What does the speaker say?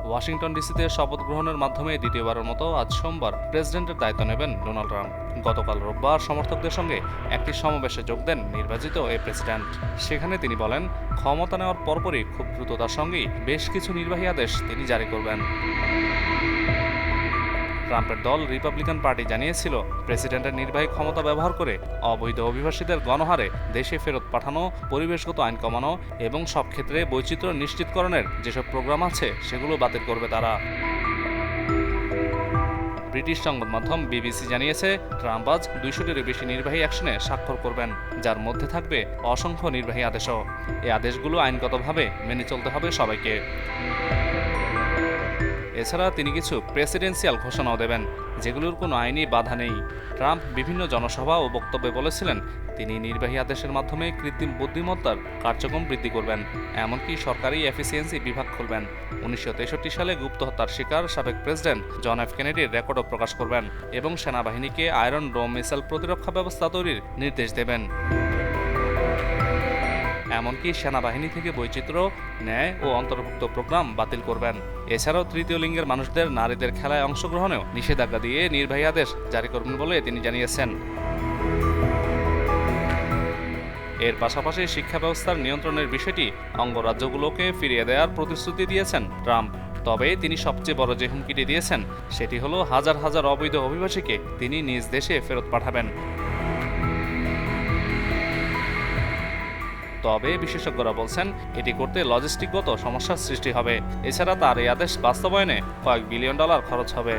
Washington ডিসিতে শপথ গ্রহণের মাধ্যমে দ্বিতীয়বারের মতো আজ সোমবার প্রেসিডেন্টের দায়িত্ব নেবেন ডোনাল্ড ট্রাম্প। গতকাল রোববার সমর্থকদের সঙ্গে একটি সমাবেশে যোগ দেন নির্বাচিত এই প্রেসিডেন্ট। সেখানে তিনি বলেন, ক্ষমতা নেওয়ার পরপরই খুব দ্রুততার সঙ্গেই বেশ কিছু নির্বাহী আদেশ তিনি জারি করবেন। ট্রাম্পের দল রিপাবলিকান পার্টি জানিয়েছিল, প্রেসিডেন্টের নির্বাহী ক্ষমতা ব্যবহার করে অবৈধ অভিবাসীদের গণহারে দেশে ফেরত পাঠানো, পরিবেশগত আইন কমানো এবং সব ক্ষেত্রে বৈচিত্র্য নিশ্চিতকরণের যেসব প্রোগ্রাম আছে সেগুলো বাতিল করবে তারা। ব্রিটিশ সংবাদ মাধ্যম বিবিসি জানিয়েছে, ট্রাম্প আজ 200টিরও বেশি নির্বাহী অ্যাকশনে স্বাক্ষর করবেন, যার মধ্যে থাকবে অসংখ্য নির্বাহী আদেশও। এই আদেশগুলো আইনগতভাবে মেনে চলতে হবে সবাইকে। এছাড়া তিনি কিছু প্রেসিডেন্সিয়াল ঘোষণাও দেবেন, যেগুলোর কোনো আইনি বাধা নেই। ট্রাম্প বিভিন্ন জনসভা ও বক্তব্যে বলেছিলেন, তিনি নির্বাহী আদেশের মাধ্যমে কৃত্রিম বুদ্ধিমত্তার কার্যক্রম বৃদ্ধি করবেন, এমনকি সরকারি এফিসিয়েন্সি বিভাগ খুলবেন। 1963 সালে গুপ্ত হত্যার শিকার সাবেক প্রেসিডেন্ট জন এফ কেনেডির রেকর্ডও প্রকাশ করবেন এবং সেনাবাহিনীকে আয়রন ডোম মিসাইল প্রতিরক্ষা ব্যবস্থা তৈরির নির্দেশ দেবেন। এমনকি সেনাবাহিনী থেকে বৈচিত্র্য, ন্যায় ও অন্তর্ভুক্ত প্রোগ্রাম বাতিল করবেন। এছাড়াও তৃতীয় লিঙ্গের মানুষদের নারীদের খেলায় অংশগ্রহণেও নিষেধাজ্ঞা দিয়ে নির্বাহী আদেশ জারি করবেন বলে তিনি জানিয়েছেন। এর পাশাপাশি শিক্ষা ব্যবস্থার নিয়ন্ত্রণের বিষয়টি অঙ্গরাজ্যগুলোকে ফিরিয়ে দেওয়ার প্রতিশ্রুতি দিয়েছেন ট্রাম্প। তবে তিনি সবচেয়ে বড় যে হুমকিটি দিয়েছেন সেটি হলো হাজার হাজার অবৈধ অভিবাসীকে তিনি নিজ দেশে ফেরত পাঠাবেন। তবে বিশেষজ্ঞরা বলছেন, এটি করতে লজিস্টিকগত সমস্যার সৃষ্টি হবে। এছাড়া তার এই আদেশ বাস্তবায়নে কয়েক বিলিয়ন ডলার খরচ হবে।